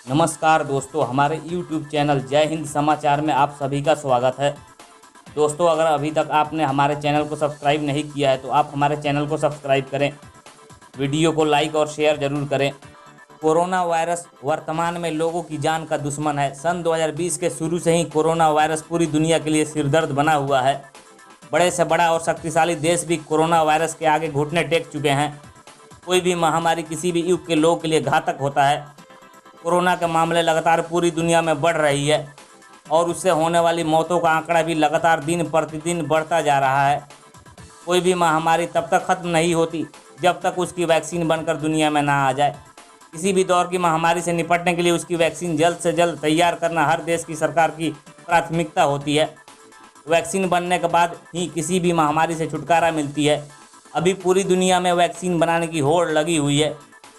नमस्कार दोस्तों, हमारे YouTube चैनल जय हिंद समाचार में आप सभी का स्वागत है। दोस्तों, अगर अभी तक आपने हमारे चैनल को सब्सक्राइब नहीं किया है तो आप हमारे चैनल को सब्सक्राइब करें, वीडियो को लाइक और शेयर जरूर करें। कोरोना वायरस वर्तमान में लोगों की जान का दुश्मन है। सन 2020 के शुरू से ही कोरोना वायरस पूरी दुनिया के लिए सिरदर्द बना हुआ है। बड़े से बड़ा और शक्तिशाली देश भी कोरोना वायरस के आगे घुटने टेक चुके हैं। कोई भी महामारी किसी भी युग के लोगों के लिए घातक होता है। कोरोना के मामले लगातार पूरी दुनिया में बढ़ रही है और उससे होने वाली मौतों का आंकड़ा भी लगातार दिन प्रतिदिन बढ़ता जा रहा है। कोई भी महामारी तब तक खत्म नहीं होती जब तक उसकी वैक्सीन बनकर दुनिया में ना आ जाए। किसी भी दौर की महामारी से निपटने के लिए उसकी वैक्सीन जल्द से जल्द तैयार करना हर देश की सरकार की प्राथमिकता होती है। वैक्सीन बनने के बाद ही किसी भी महामारी से छुटकारा मिलती है। अभी पूरी दुनिया में वैक्सीन बनाने की होड़ लगी हुई है।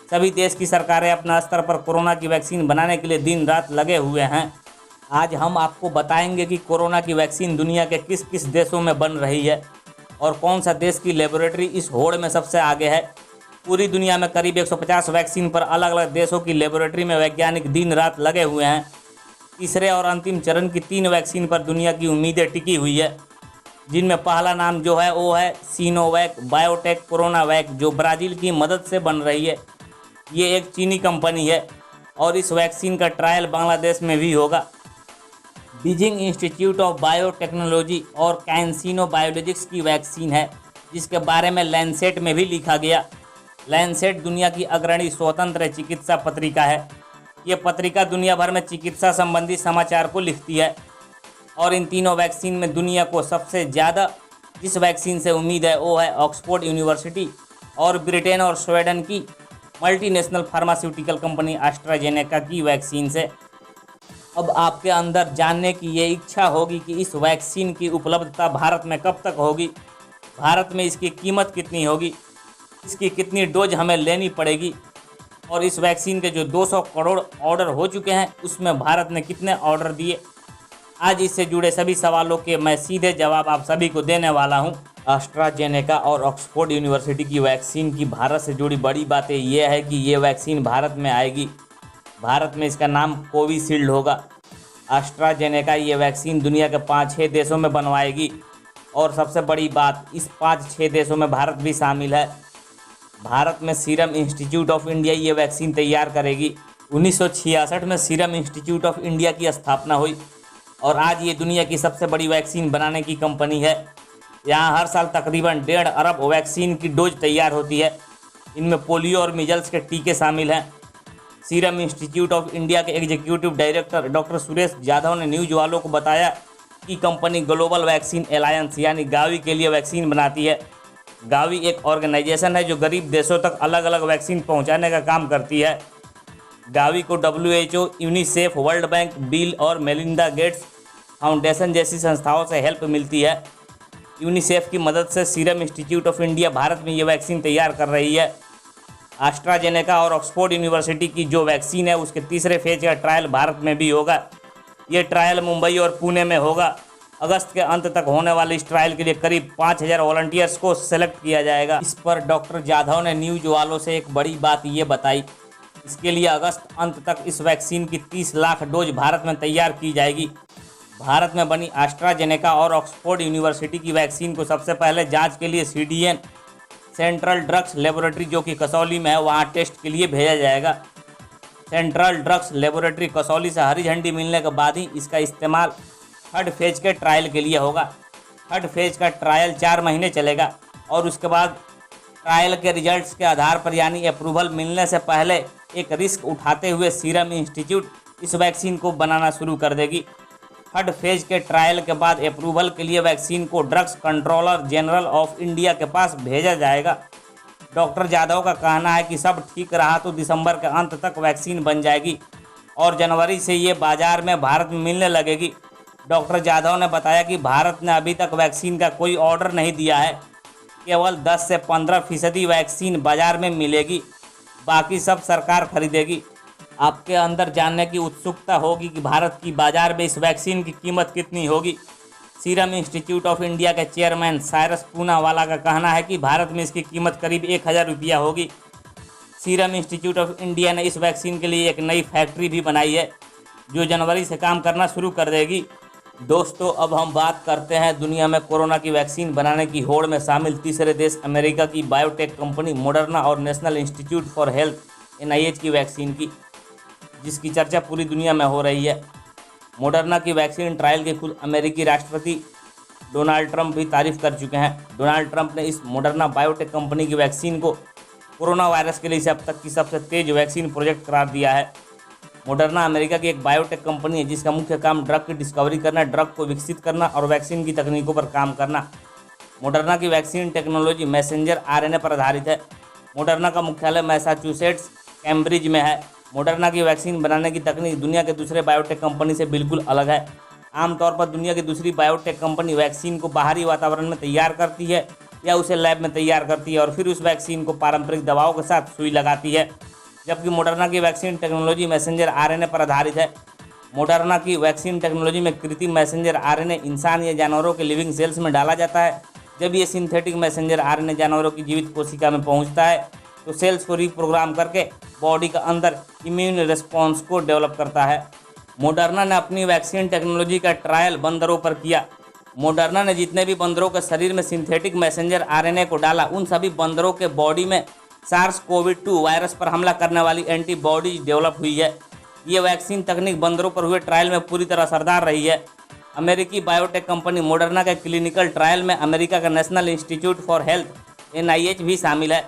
सभी देश की सरकारें अपना स्तर पर कोरोना की वैक्सीन बनाने के लिए दिन रात लगे हुए हैं। आज हम आपको बताएंगे कि कोरोना की वैक्सीन दुनिया के किस किस देशों में बन रही है और कौन सा देश की लेबोरेटरी इस होड़ में सबसे आगे है। पूरी दुनिया में करीब 150 वैक्सीन पर अलग अलग देशों की लेबोरेटरी में वैज्ञानिक दिन रात लगे हुए हैं। तीसरे और अंतिम चरण की 3 वैक्सीन पर दुनिया की उम्मीदें टिकी हुई है, जिनमें पहला नाम जो है वो है सिनोवैक बायोटेक कोरोना वैक, जो ब्राज़ील की मदद से बन रही है। ये एक चीनी कंपनी है और इस वैक्सीन का ट्रायल बांग्लादेश में भी होगा। बीजिंग इंस्टीट्यूट ऑफ बायोटेक्नोलॉजी और कैंसिनो बायोलॉजिक्स की वैक्सीन है, जिसके बारे में लैंसेट में भी लिखा गया। लैंसेट दुनिया की अग्रणी स्वतंत्र चिकित्सा पत्रिका है। ये पत्रिका दुनिया भर में चिकित्सा संबंधी समाचार को लिखती है और इन तीनों वैक्सीन में दुनिया को सबसे ज़्यादा जिस वैक्सीन से उम्मीद है वो है ऑक्सफोर्ड यूनिवर्सिटी और ब्रिटेन और स्वीडन की मल्टीनेशनल फार्मास्यूटिकल कंपनी एस्ट्राजेनेका की वैक्सीन से। अब आपके अंदर जानने की ये इच्छा होगी कि इस वैक्सीन की उपलब्धता भारत में कब तक होगी, भारत में इसकी कीमत कितनी होगी, इसकी कितनी डोज हमें लेनी पड़ेगी और इस वैक्सीन के जो 200 करोड़ ऑर्डर हो चुके हैं उसमें भारत ने कितने ऑर्डर दिए। आज इससे जुड़े सभी सवालों के मैं सीधे जवाब आप सभी को देने वाला हूं। एस्ट्राजेनेका और ऑक्सफोर्ड यूनिवर्सिटी की वैक्सीन की भारत से जुड़ी बड़ी बातें यह है कि ये वैक्सीन भारत में आएगी। भारत में इसका नाम कोविशील्ड होगा। एस्ट्राजेनेका ये वैक्सीन दुनिया के 5-6 देशों में बनवाएगी और सबसे बड़ी बात, इस 5-6 देशों में भारत भी शामिल है। भारत में सीरम इंस्टीट्यूट ऑफ इंडिया ये वैक्सीन तैयार करेगी। 1966 में सीरम इंस्टीट्यूट ऑफ इंडिया की स्थापना हुई और आज ये दुनिया की सबसे बड़ी वैक्सीन बनाने की कंपनी है। यहाँ हर साल तकरीबन 1.5 अरब वैक्सीन की डोज तैयार होती है। इनमें पोलियो और मिजल्स के टीके शामिल हैं। सीरम इंस्टीट्यूट ऑफ इंडिया के executive director doctor Suresh Yadav ने न्यूज वालों को बताया कि कंपनी ग्लोबल वैक्सीन अलायंस यानी गावी के लिए वैक्सीन बनाती है। गावी एक ऑर्गेनाइजेशन है जो गरीब देशों तक अलग अलग वैक्सीन पहुँचाने का काम करती है। गावी को WHO, UNICEF, world bank, bill और मेलिंडा गेट्स फाउंडेशन जैसी संस्थाओं से हेल्प मिलती है। यूनिसेफ की मदद से serum institute of India Bharat में ये वैक्सीन तैयार कर रही है। एस्ट्राजेनेका और ऑक्सफोर्ड यूनिवर्सिटी की जो वैक्सीन है उसके तीसरे फेज का ट्रायल भारत में भी होगा। ये ट्रायल मुंबई और पुणे में होगा। अगस्त के अंत तक होने वाले इस ट्रायल के लिए करीब 5000 वॉलंटियर्स को सेलेक्ट किया जाएगा। इस पर डॉक्टर जाधव ने न्यूज वालों से एक बड़ी बात ये बताई, इसके लिए अगस्त अंत तक इस वैक्सीन की 30 लाख डोज भारत में तैयार की जाएगी। भारत में बनी एस्ट्राजेनेका और ऑक्सफोर्ड यूनिवर्सिटी की वैक्सीन को सबसे पहले जांच के लिए CDN सेंट्रल ड्रग्स लेबोरेटरी जो कि कसौली में है वहां टेस्ट के लिए भेजा जाएगा। सेंट्रल ड्रग्स लेबोरेटरी कसौली से हरी झंडी मिलने के बाद ही इसका इस्तेमाल 3rd फेज के ट्रायल के लिए होगा। 3rd फेज का ट्रायल 4 महीने चलेगा और उसके बाद ट्रायल के रिजल्ट्स के आधार पर यानी अप्रूवल मिलने से पहले एक रिस्क उठाते हुए सीरम इंस्टीट्यूट इस वैक्सीन को बनाना शुरू कर देगी। 3rd फेज के ट्रायल के बाद अप्रूवल के लिए वैक्सीन को drugs controller general of India के पास भेजा जाएगा। डॉक्टर यादव का कहना है कि सब ठीक रहा तो दिसंबर के अंत तक वैक्सीन बन जाएगी और जनवरी से ये बाजार में भारत में मिलने लगेगी। डॉक्टर यादव ने बताया कि भारत ने अभी तक वैक्सीन का कोई ऑर्डर नहीं दिया है, केवल 10 से 15% वैक्सीन बाजार में मिलेगी, बाकी सब सरकार खरीदेगी। आपके अंदर जानने की उत्सुकता होगी कि भारत की बाजार में इस वैक्सीन की कीमत कितनी होगी। सीरम इंस्टीट्यूट ऑफ इंडिया के चेयरमैन साइरस पूनावाला का कहना है कि भारत में इसकी कीमत करीब 1000 रुपया होगी। सीरम इंस्टीट्यूट ऑफ इंडिया ने इस वैक्सीन के लिए एक नई फैक्ट्री भी बनाई है जो जनवरी से काम करना शुरू कर देगी। दोस्तों, अब हम बात करते हैं दुनिया में कोरोना की वैक्सीन बनाने की होड़ में शामिल तीसरे देश अमेरिका की बायोटेक कंपनी मॉडर्ना और national institute for health NIH की वैक्सीन की, जिसकी चर्चा पूरी दुनिया में हो रही है। मॉडर्ना की वैक्सीन ट्रायल की खुद अमेरिकी राष्ट्रपति डोनाल्ड ट्रंप भी तारीफ कर चुके हैं। डोनाल्ड ट्रंप ने इस मॉडर्ना बायोटेक कंपनी की वैक्सीन को कोरोना वायरस के लिए अब तक की सबसे तेज वैक्सीन प्रोजेक्ट करार दिया है। मॉडर्ना अमेरिका की एक बायोटेक कंपनी है जिसका मुख्य काम ड्रग की डिस्कवरी करना, ड्रग को विकसित करना और वैक्सीन की तकनीकों पर काम करना। मॉडर्ना की वैक्सीन टेक्नोलॉजी मैसेंजर RNA पर आधारित है। मॉडर्ना का मुख्यालय मैसाचुसेट्स कैम्ब्रिज में है। मॉडर्ना की वैक्सीन बनाने की तकनीक दुनिया के दूसरे बायोटेक कंपनी से बिल्कुल अलग है। आमतौर पर दुनिया की दूसरी बायोटेक कंपनी वैक्सीन को बाहरी वातावरण में तैयार करती है या उसे लैब में तैयार करती है और फिर उस वैक्सीन को पारंपरिक दवाओं के साथ सुई लगाती है, जबकि मॉडर्ना की वैक्सीन टेक्नोलॉजी मैसेंजर RNA पर आधारित है। मॉडर्ना की वैक्सीन टेक्नोलॉजी में कृत्रिम मैसेंजर RNA इंसान या जानवरों के लिविंग सेल्स में डाला जाता है। जब ये सिंथेटिक मैसेंजर RNA जानवरों की जीवित कोशिका में पहुंचता है तो सेल्स को रीप्रोग्राम करके बॉडी का अंदर इम्यून रिस्पॉन्स को डेवलप करता है। मॉडर्ना ने अपनी वैक्सीन टेक्नोलॉजी का ट्रायल बंदरों पर किया। मॉडर्ना ने जितने भी बंदरों के शरीर में सिंथेटिक मैसेंजर RNA को डाला, उन सभी बंदरों के बॉडी में SARS-CoV-2 वायरस पर हमला करने वाली एंटीबॉडीज डेवलप हुई है। ये वैक्सीन तकनीक बंदरों पर हुए ट्रायल में पूरी तरह असरदार रही है। अमेरिकी बायोटेक कंपनी मॉडर्ना के क्लिनिकल ट्रायल में अमेरिका का national institute for health NIH भी शामिल है।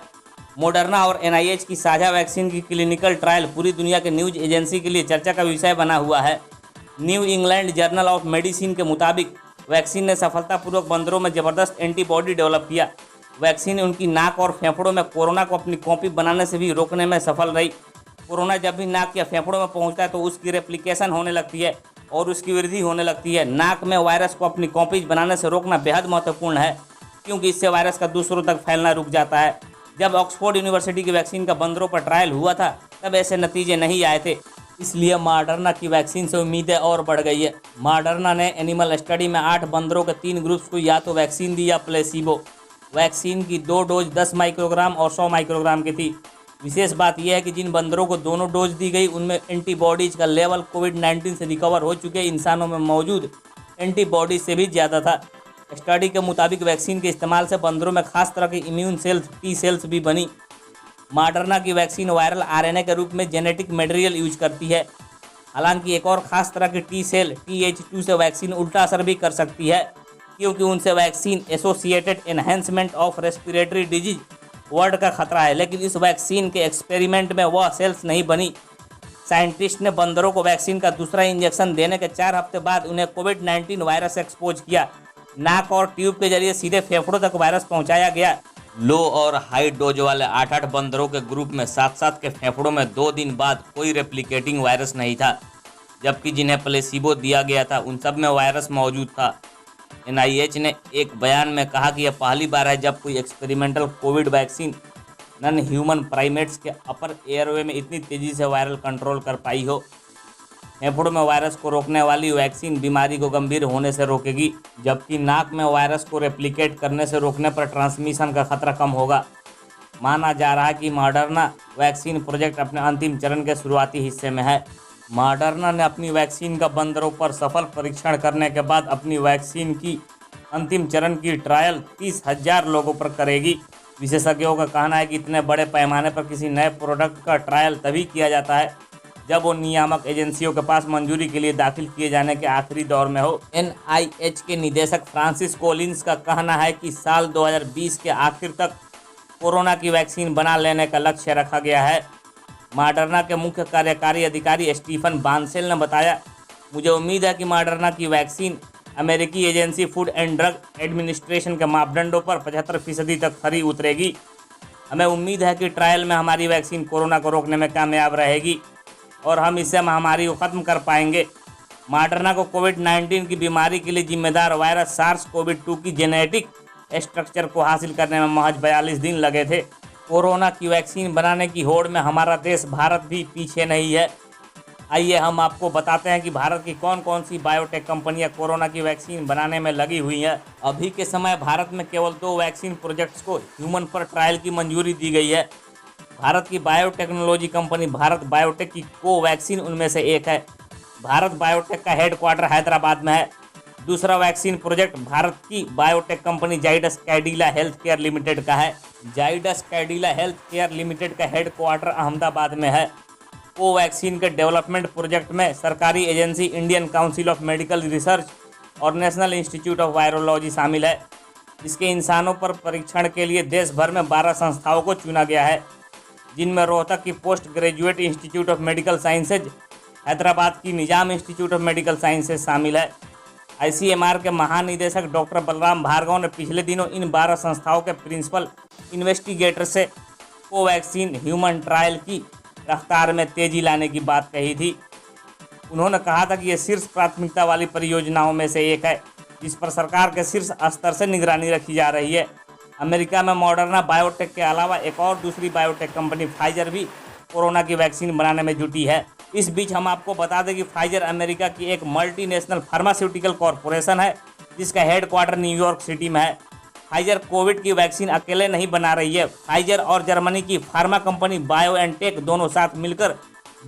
मॉडर्ना और NIH की साझा वैक्सीन की क्लिनिकल ट्रायल पूरी दुनिया के न्यूज एजेंसी के लिए चर्चा का विषय बना हुआ है। New England journal of medicine के मुताबिक वैक्सीन ने सफलतापूर्वक बंदरों में जबरदस्त एंटीबॉडी डेवलप किया। वैक्सीन उनकी नाक और फेफड़ों में कोरोना को अपनी कॉपी बनाने से भी रोकने में सफल रही। कोरोना जब भी नाक या फेफड़ों में पहुंचता है तो उसकी रेप्लिकेशन होने लगती है और उसकी वृद्धि होने लगती है। नाक में वायरस को अपनी कॉपीज बनाने से रोकना बेहद महत्वपूर्ण है, क्योंकि इससे वायरस का दूसरों तक फैलना रुक जाता है। जब ऑक्सफोर्ड यूनिवर्सिटी की वैक्सीन का बंदरों पर ट्रायल हुआ था तब ऐसे नतीजे नहीं आए थे, इसलिए मॉडर्ना की वैक्सीन से उम्मीदें और बढ़ गई है। मॉडर्ना ने एनिमल स्टडी में 8 बंदरों के 3 ग्रुप्स को या तो वैक्सीन दी या प्लेसिबो। वैक्सीन की 2 डोज 10 माइक्रोग्राम और 100 माइक्रोग्राम की थी। विशेष बात यह है कि जिन बंदरों को दोनों डोज दी गई उनमें एंटीबॉडीज का लेवल कोविड-19 से रिकवर हो चुके इंसानों में मौजूद एंटीबॉडीज से भी ज़्यादा था। स्टडी के मुताबिक वैक्सीन के इस्तेमाल से बंदरों में खास तरह के इम्यून सेल्स T सेल्स भी बनी। मॉडर्ना की वैक्सीन वायरल RNA के रूप में जेनेटिक मटेरियल यूज करती है। हालांकि एक और खास तरह की T सेल TH2 से वैक्सीन उल्टा असर भी कर सकती है, क्योंकि उनसे vaccine associated enhancement of respiratory disease word का खतरा है। लेकिन इस वैक्सीन के एक्सपेरिमेंट में वह सेल्स नहीं बनी। साइंटिस्ट ने बंदरों को वैक्सीन का दूसरा इंजेक्शन देने के 4 हफ्ते बाद उन्हें कोविड-19 वायरस एक्सपोज किया। नाक और ट्यूब के जरिए सीधे फेफड़ों तक वायरस पहुंचाया गया। लो और हाई डोज वाले 8-8 बंदरों के ग्रुप में 7-7 के फेफड़ों में 2 दिन बाद कोई रेप्लिकेटिंग वायरस नहीं था, जबकि जिन्हें प्लेसिबो दिया गया था उन सब में वायरस मौजूद था। NIH ने एक बयान में कहा कि यह पहली बार है जब कोई experimental Covid vaccine non human primates के अपर एयरवे में इतनी तेज़ी से वायरल कंट्रोल कर पाई हो। फेफड़ों में वायरस को रोकने वाली वैक्सीन बीमारी को गंभीर होने से रोकेगी, जबकि नाक में वायरस को रेप्लिकेट करने से रोकने पर ट्रांसमिशन का खतरा कम होगा। माना जा रहा है कि मॉडर्ना वैक्सीन प्रोजेक्ट अपने अंतिम चरण के शुरुआती हिस्से में है। मॉडर्ना ने अपनी वैक्सीन का बंदरों पर सफल परीक्षण करने के बाद अपनी वैक्सीन की अंतिम चरण की ट्रायल 30,000 लोगों पर करेगी। विशेषज्ञों का कहना है कि इतने बड़े पैमाने पर किसी नए प्रोडक्ट का ट्रायल तभी किया जाता है जब वो नियामक एजेंसियों के पास मंजूरी के लिए दाखिल किए जाने के आखिरी दौर में हो। NIH के निदेशक फ्रांसिस कोलिंस का कहना है कि साल 2020 के आखिर तक कोरोना की वैक्सीन बना लेने का लक्ष्य रखा गया है। मॉडर्ना के मुख्य कार्यकारी अधिकारी स्टीफन बांसेल ने बताया, मुझे उम्मीद है कि मॉडर्ना की वैक्सीन अमेरिकी agency food and drug administration के मापदंडों पर 75% तक खरी उतरेगी। हमें उम्मीद है कि ट्रायल में हमारी वैक्सीन कोरोना को रोकने में कामयाब रहेगी और हम इससे महामारी को ख़त्म कर पाएंगे। मॉडर्ना को कोविड-19 की बीमारी के लिए जिम्मेदार वायरस SARS-CoV-2 की जेनेटिक स्ट्रक्चर को हासिल करने में महज 42 दिन लगे थे। कोरोना की वैक्सीन बनाने की होड़ में हमारा देश भारत भी पीछे नहीं है। आइए हम आपको बताते हैं कि भारत की कौन कौन सी बायोटेक कंपनियां कोरोना की वैक्सीन बनाने में लगी हुई हैं। अभी के समय भारत में केवल 2 वैक्सीन प्रोजेक्ट्स को ह्यूमन पर ट्रायल की मंजूरी दी गई है। भारत की बायोटेक्नोलॉजी कंपनी भारत बायोटेक की कोवैक्सीन उनमें से एक है। भारत बायोटेक का हेडक्वार्टर हैदराबाद में है। दूसरा वैक्सीन प्रोजेक्ट भारत की biotech company Zydus Cadila health care limited का है। Zydus Cadila health care limited का हेडक्वार्टर अहमदाबाद में है। कोवैक्सीन के डेवलपमेंट प्रोजेक्ट में सरकारी agency Indian council of medical research और नेशनल इंस्टीट्यूट ऑफ वायरोलॉजी शामिल है। इसके इंसानों पर परीक्षण के लिए देश भर में 12 संस्थाओं को चुना गया है, जिनमें रोहतक की post graduate institute of medical sciences, Hyderabad की निजाम इंस्टीट्यूट ऑफ मेडिकल साइंसेज शामिल है। ICMR के महानिदेशक डॉक्टर बलराम भार्गव ने पिछले दिनों इन 12 संस्थाओं के प्रिंसिपल इन्वेस्टिगेटर से कोवैक्सीन ह्यूमन ट्रायल की रफ्तार में तेजी लाने की बात कही थी। उन्होंने कहा था कि यह शीर्ष प्राथमिकता वाली परियोजनाओं में से एक है, जिस पर सरकार के शीर्ष स्तर से निगरानी रखी जा रही है। अमेरिका में मॉडर्ना बायोटेक के अलावा एक और दूसरी बायोटेक कंपनी फाइजर भी कोरोना की वैक्सीन बनाने में जुटी है। इस बीच हम आपको बता दें कि फाइजर अमेरिका की एक मल्टीनेशनल फार्मास्यूटिकल कॉरपोरेशन है, जिसका हेडक्वार्टर न्यूयॉर्क सिटी में है। फाइजर कोविड की वैक्सीन अकेले नहीं बना रही है। फाइजर और जर्मनी की फार्मा कंपनी बायोएनटेक दोनों साथ मिलकर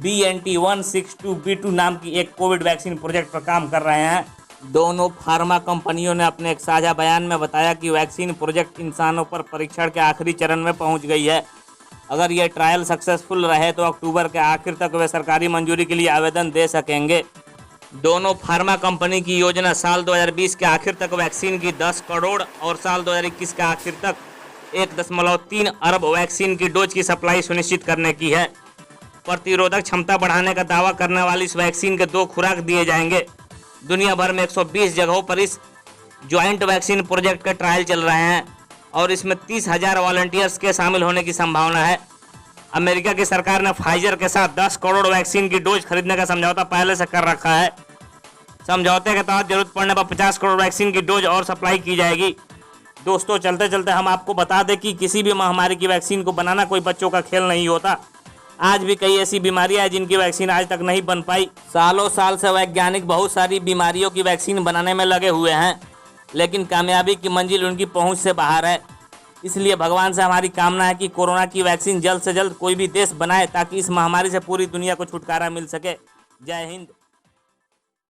BNT162b2 नाम की एक कोविड वैक्सीन प्रोजेक्ट पर काम कर रहे हैं। दोनों फार्मा कंपनियों ने अपने एक साझा बयान में बताया कि वैक्सीन प्रोजेक्ट इंसानों पर परीक्षण के आखिरी चरण में पहुंच गई है। अगर यह ट्रायल सक्सेसफुल रहे तो अक्टूबर के आखिर तक वे सरकारी मंजूरी के लिए आवेदन दे सकेंगे। दोनों फार्मा कंपनी की योजना साल 2020 के आखिर तक वैक्सीन की 10 करोड़ और साल 2021 के आखिर तक 1.3 अरब वैक्सीन की डोज की सप्लाई सुनिश्चित करने की है। प्रतिरोधक क्षमता बढ़ाने का दावा करने वाली इस वैक्सीन के 2 खुराक दिए जाएंगे। दुनिया भर में 120 जगहों पर इस ज्वाइंट वैक्सीन प्रोजेक्ट के ट्रायल चल रहे हैं और इसमें 30,000 वॉलंटियर्स के शामिल होने की संभावना है। अमेरिका की सरकार ने फाइजर के साथ 10 करोड़ वैक्सीन की डोज खरीदने का समझौता पहले से कर रखा है। समझौते के तहत जरूरत पड़ने पर 50 करोड़ वैक्सीन की डोज और सप्लाई की जाएगी। दोस्तों, चलते चलते हम आपको बता दें कि किसी भी महामारी की वैक्सीन को बनाना कोई बच्चों का खेल नहीं होता। आज भी कई ऐसी बीमारियां हैं जिनकी वैक्सीन आज तक नहीं बन पाई। सालों साल से वैज्ञानिक बहुत सारी बीमारियों की वैक्सीन बनाने में लगे हुए हैं, लेकिन कामयाबी की मंजिल उनकी पहुंच से बाहर है। इसलिए भगवान से हमारी कामना है कि कोरोना की वैक्सीन जल्द से जल्द कोई भी देश बनाए, ताकि इस महामारी से पूरी दुनिया को छुटकारा मिल सके। जय हिंद।